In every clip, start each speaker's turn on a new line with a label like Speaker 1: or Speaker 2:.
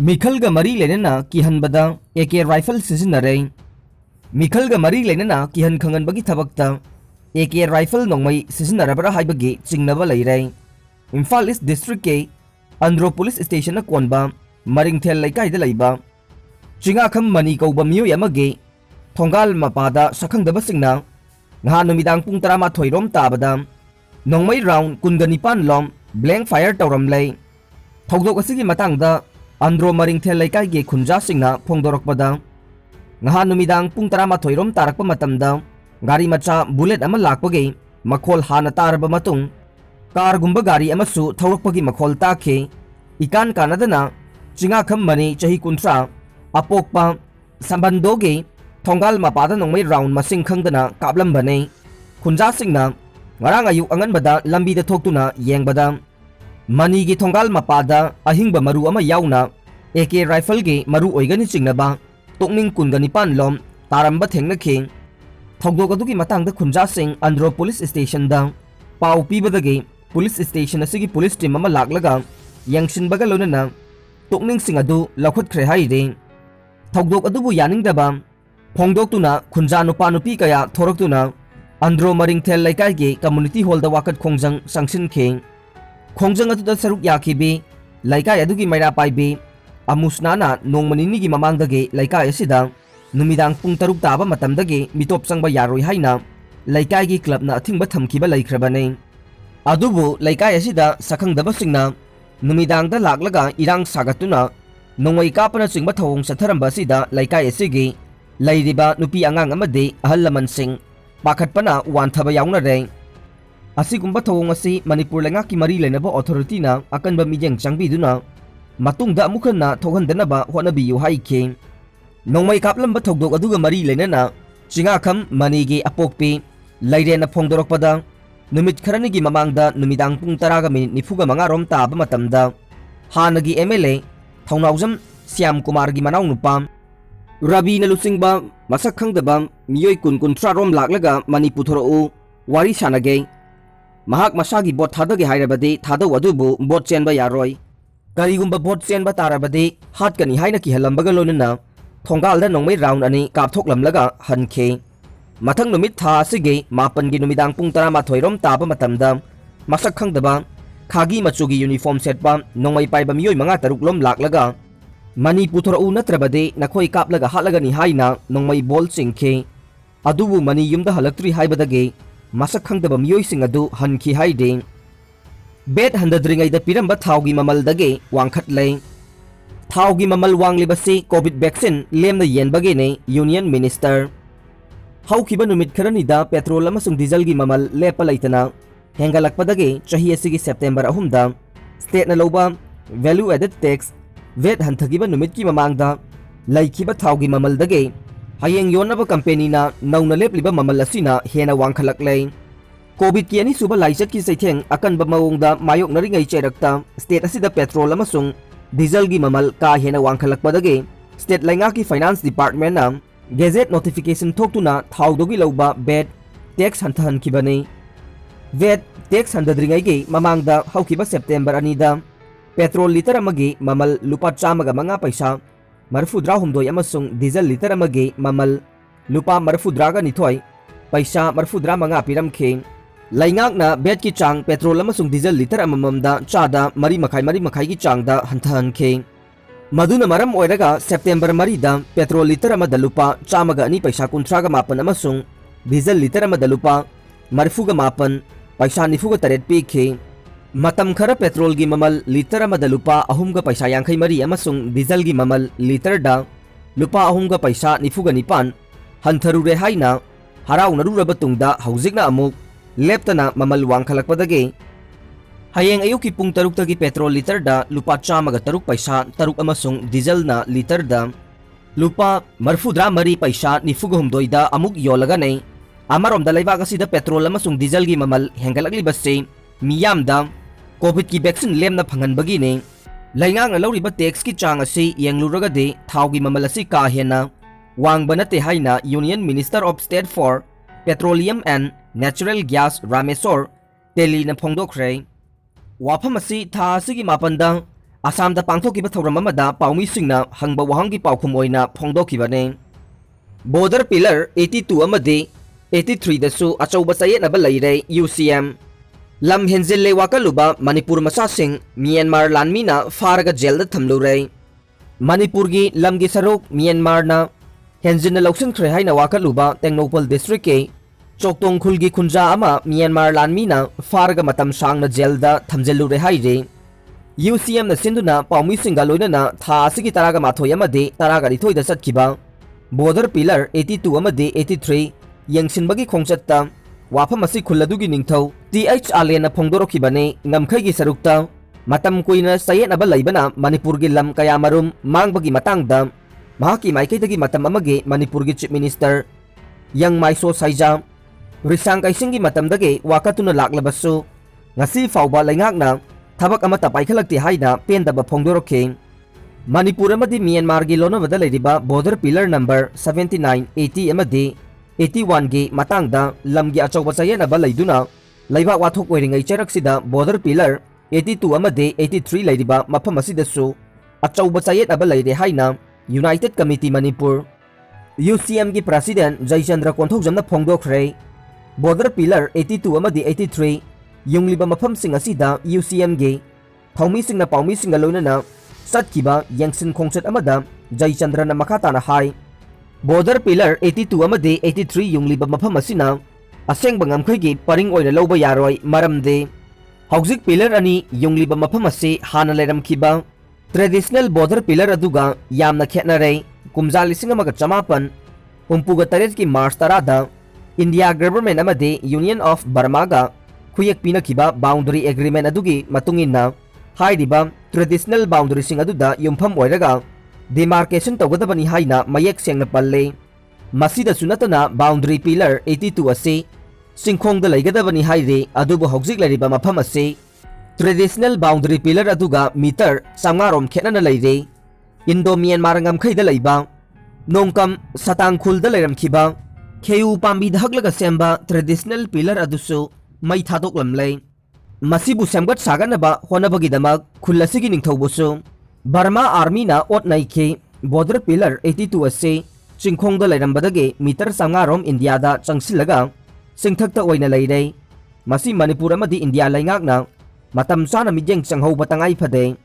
Speaker 1: मिखलगा मरी लेना किहनबदा एके राइफल सिजनरे मिखलगा मरी लेना किहन खंगनबगी थबकता एके राइफल नोंमई सिजनरबरा हाइबगी चिंगनबा लैरे इम्फाल ईस्ट डिस्ट्रिक्ट के अंद्रो पुलिस स्टेशन कोनबा मरिंगथेल लैकाइदा लैबा चिंगाखम मनी कौबा मियोय अमगे थोंगाल मपादा सखंगदबसिंगना ngha numidang pung 12 rom tabada nongmai round kunga nipan lom blank fire tawram lei thogdok asigi matangda andro maringthel laikai ge khunja singna phongdorokpada ngha numidang pung 12 rom tarakpa matamda gari macha bullet ama lakpage makhol hana tarba matung car gumba gari amasu thawrokpagi makhol takhe ikan kanadana chinga kham mani chahi kuntra apokpa sambandoge थोंगाल मपादा नोंमई round मसिंग खंगदना काबलम बने खुंजा सिंगना ngarang ayu angan bada lambi da thoktuna yengbada mani gi thongal mapada ahingba maru ama yauna AK rifle ge maru oigani chingnaba tokning kungani pan lom taramba thengna kheng thogdok adugi matang da khunja sing andro police station da pau pibada ge police station asigi police team ama laklaga yangshin baga lonana tokning sing adu lakhot khre hai re thogdok adubu yaning daba फोंगदोक्तुना खुंजा नुपा नुपी कया थोरक्तुना अंद्रो मरिंगथेल लैकाई के community hall दा वाकत खोंजंग संगसिन खें खोंजंग अतुदा सरुक याखिबे लैकाई अदुगी मैरा पाइबे अमुसनाना नोंमनिनी गी ममांगदगे लैकाई असिदा नुमिदांग पुंग तरुक ताबा मतमदगे मिटोप संगबा यारोय हाइना लैकाई गी क्लबना अथिंगबा थमखिबा लैख्रबने अदुबु लैकाई असिदा सखंगदबा सिंगना नुमिदांगदा लाक्लगा इरांग सागतुना नोंगै कापना चिंगबा थवोंग सथरंबा असिदा लैकाई असिगी लैरिबा नुपी आंगांग अमदे अहल लमन सिंह पाखटपना वानथबा याउनरे असिगुंबा थवोंग असि मणिपुर लेंगाकी मरी लेनबा अथॉरिटीना अकनबा मिजेंग चांगबिदुना मतुंगदा अमुखना थोगहनदनबा होनबियु हाइखे नोंमै कापलंबा थौदोक अदुगा मरी लेनना चिंगाखम मनीगे अपोकपी लैरेना फोंदोरकपदा नुमित खरनिगी ममांगदा नुमिदांग पुंग 10:45 रोम ताबा मतमदा हानगी MLA थौनाउजम श्याम कुमारगी मनाउ नुपा रवि लुसिंगबा मसक खंगदबा मियोय कुन रोम लाक्लगा मनी पुथोरउ वारी सानगे महाक मसागी बोट थादगे हाइरबदे थादौ अदुबु बोट चेनबा यारोय करिगुंबा बोट चेनबा तारबदे हातकनी हाइना की हलंबगा लोनना थोंगालदा नोंमै राउंड अनि कापथोकलमलगा हनखे मथंग नुमित था सिगे मापनगी नुमिदांग पुंग 12 रोम ताबा मतमदा मसक खंगदबा खागी मचुगी यूनिफॉर्म सेटपा नोंमै पाइबा मियोय 5-6 लोम लाक्लगा मनी पुथोरउ नत्रबदे नखोय कापलगा हालगनी हाइना नोंमै बोल चिंखे अदुबु मनी युमदा हलक्ट्री हाइबदगे मसक खंगदबा मियोय सिंग अदु हनखि हाइदे बेट हंदद्रिंगैदा पिरंबा थावगी ममलदगे वांखटले थावगी ममल वांगलिबसे कोविड वैक्सीन लेमना येनबगेने यूनियन मिनिस्टर हौखिबा नुमित खरनिदा पेट्रोल अमसुंग डीजल गी ममल लेपा लैतना हेंगलकपदगे चही असिगी सेप्टेम्बर 3 स्टेटना लौबा वैल्यू एडेड टैक्स वेट हंथगिबा नुमित की ममांगदा लैखिबा थावगी ममलदगे हयेंग योनबा कंपनीना नौना लेपलिबा ममल असिना हेना वांखलकले कोविड की अनि सुबा लाइचत की सैथेंग अकनबा मवोंगदा मायोकनरिंगै चेरक्ता स्टेट असिदा पेट्रोल अमसुंग डीजल गी ममल का हेना वांखलकपदगे स्टेट लैंगा की फाइनेंस डिपार्टमेंट ना गेजेट नोटिफिकेशन थोक्तुना थावदोगी लौबा वेट टैक्स हंथहनखिबने वेट टैक्स हंदद्रिंगैगे ममांगदा हौखिबा सेप्टेम्बर 2 पेट्रोल लीटर अमगे ममल लुपा 105 पैसा 42 डीजल लीटर अमगे ममल लुपा 42 पैसा 45 पिरमखे लैंगाकना बेट की चांग पेट्रोल अमसुंग डीजल लीटर अमममदा चादा 3.5 की चांगदा हंथहनखे मदुना मरम ओइरगा सेप्टेम्बर 3 पेट्रोल लीटर अमदा लुपा 102 पैसा 59 अमसुंग डीजल लीटर अमदा लुपा 45 पैसा 98 पीखे मतम खरा पेट्रोल की ममल लीटर अमदा लुपा 3 पैसा 53 अमसुंग डीजल की ममल लीटर दा लुपा 3 पैसा 99 हंथरुरे हाइना हराउनरुरबा तुंगदा हौजिकना अमुक लेप्तना ममल वांखलकपदगे हयेंग अयुकी पुंग 6 तगी पेट्रोल लीटर दा लुपा 103 पैसा 3 अमसुंग डीजल ना लीटर दा लुपा 43 पैसा 93 दा अमुक योलगने अमरोमदा लैबाग असिदा पेट्रोल अमसुंग डीजल की ममल हेंगलकलिबसे मियामदा कोविड की वैक्सीन लेमना फंगनबगीने लैंगांगना लौरिबा टैक्स की चांग असि येंगलुरगदे थावगी ममल असि का हेना वांगबा नते हाइना union minister of state for petroleum and natural gas Rameswar तेलीना फोंदोखरे वाफम असि था असिगी मापनदा Assamda pangthokkiba thoram amada paumi-singna hangba wahangi paukhum oina phongdokhibane. Border Pillar 82 amadi 83 dasu achauba sayetnaba leire UCM. Lam henzille wakaluba Manipur masasing Myanmar lanmina faraga jailda thamlure. Manipur gi lamgi saruk Myanmar na henzin lausinkhre haina wakaluba Tengnopal district ke Choktong khulgi khunja ama Myanmar lanmina faraga matam sangna jailda thamjellure haire. UCM na sinduna paumi singa loinana tha asigi taraga mathoi amadi taraga rithoi da satkiba Border Pillar 82 amadi 83 yengsinbagi khongchatta wafam asi khulladugi ningthau TH Allen na phongdorokibane ngamkhaigi sarukta matam kuina sayetnaba leibana Manipur gi lam kaya marum mangbagi matangda mahaki maikaidagi matam amage Manipur gi Chief Minister Yang Maiso Saija risang kaisingi matamdagi wakatuna laklabasu ngasi fauba leingakna thabak amata paikhalakti haina pendaba phongdorokhe Manipur amadi Myanmar gi lonabada leiriba Border Pillar number 79 80 amadi 81 gi matangda lamgi achauba sayetnaba leiduna leiba wathok oiringai cheraksida Border Pillar 82 amadi 83 leiriba mafam asidasu achauba sayetnaba leire haina United Committee Manipur UCM gi President Jaichandra Konthokjamna phongdokhre Border Pillar 82 amadi 83 yungliba mafam sing asida UCM gi thaumi singna paumi singa loinana satkiba yangsin khongchat amada Jaichandra na makata na hai Border Pillar 82 amadi 83 yungliba mafam asina asengba ngamkhaigi paring oina loba yaroi maramde hauzik pillar ani yungliba mafam ase hana leramkhiba traditional border pillar aduga yamna khetnare kumja lising amaga chamapan umpuga taret ki March tarada India government amadi Union of Burma ga khuyek pinakhiba boundary agreement adugi matunginna hairiba traditional boundary sing aduda yumpham oiraga demarcation tawgadabani haina mayek sengna palle masida sunatana boundary pillar 82 ase singkhongda leigadabani haire adubu hauzik leriba mafam ase traditional boundary pillar aduga meter sangarom khetnana leire Indo Myanmar ngamkhaida leiba nongkam satangkhulda leiramkhiba kheu pambi dhaklaga semba traditional pillar adusu mai thadoklamle masibu semgat saganaba honabagidamak khulasigi ningthaubusu Burma Army na otnaikhe Border Pillar 82 ase chingkhongda leirambadagi meter sangarom India da changsilaga singthakta oina leire masi Manipur amadi India leingakna matam sana mijeng changhauba tangai phade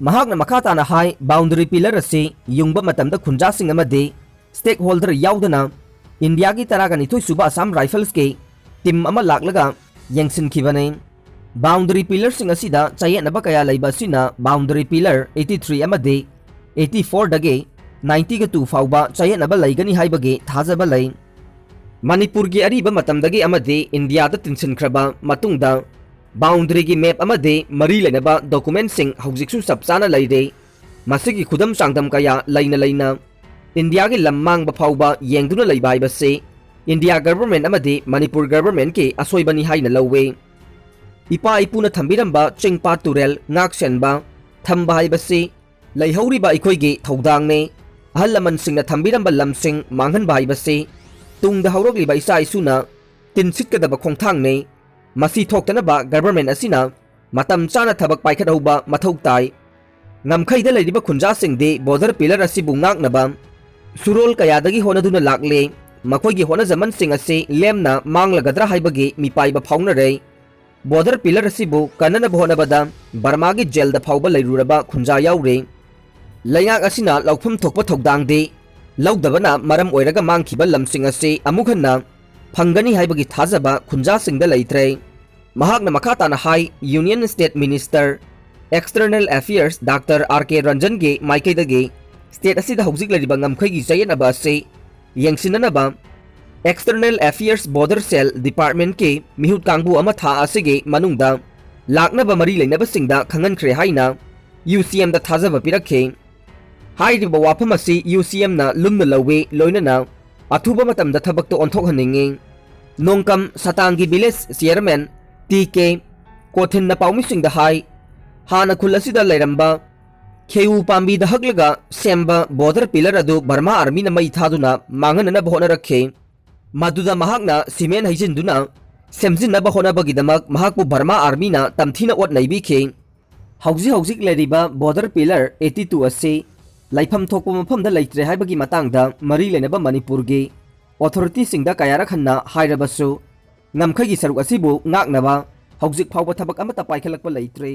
Speaker 1: mahakna makhata na hai boundary pillar ase yungba matamda khunja sing amadi stakeholder yaudana India gi taraga nithoi suba Assam Rifles ke team ama laklaga yengsin khibane boundary pillar sing asida chayetnaba kaya leiba sina boundary pillar 83 amadi 84 dage 90 ga 2 fauba chayetnaba leigani haibage thajaba lei Manipur gi ariba matamdagi amadi India da tinsinkraba matungda boundary gi map amadi mari lenaba document sing haujiksu sapchana leire masigi khudam sangdam kaya leina India gi lammang ba fauba yengduna leiba haibase India government amadi Manipur government ke asoibani haina lowe ipa ipuna thambiramba chingpa turel ngaksenba thamba haibase leihoriba ikhoigi thodangne ahalaman singna thambiramba lamsing manghanba haibase tungda haurokliba isa isuna tinsitkadaba khongthangne masi thoktanaba government asina matam chana thabak paikhathauba mathau tai ngamkhaida leiriba khunja singde border pillar asibu ngaknaba surol kayadagi honaduna lakle makhoigi hona zaman sing ase lemna manglagadra haibagi mipaiba phaunare Border Pillar asibu kanana bhonabada Burma gi jail da phauba leiruraba khunja yaure leingak asina laukphum thokpa thodangde laudabana maram oiraga mangkhiba lamsing ase amukhanna phangani haibagi thajaba khunja singda leitre mahakna makhata na hai Union State Minister External Affairs Dr. R.K. Ranjan ge maikaidagi state asida hauzik leriba ngamkhaigi chayenaba ase yengsinanaba External Affairs Border Cell Department ke mihut kangbu ama tha asige manungda laknaba mari leinaba singda khangankhre haina UCM da thajaba pirakhe hairiba wafam asi UCM na lumna lawe loinana athuba matamda thabakto onthokhaninge nongkam satangi village chairman TK Kothin na paumi singda hai hana khulasida leiramba kheu pambi da haklaga semba border pillar adu Burma Army na mai thaduna manganana bhona rakhe Maduda mahakna cement haijinduna semjinaba honabagidamak mahakpu Burma Army na tamthina ot naibikhe हौजिक लेरिबा border pillar 82 असे लाइफम थोकपो मफमदा लेत्रे हाइबगी मतंगदा मरी लेनबा मणिपुर गी authority सिंगदा कयारा Khanna हाइरबसु नमखगी सरुक असिबु ngaknaba हौजिक फावबा थबक अमता पाइखलकपा लेत्रे।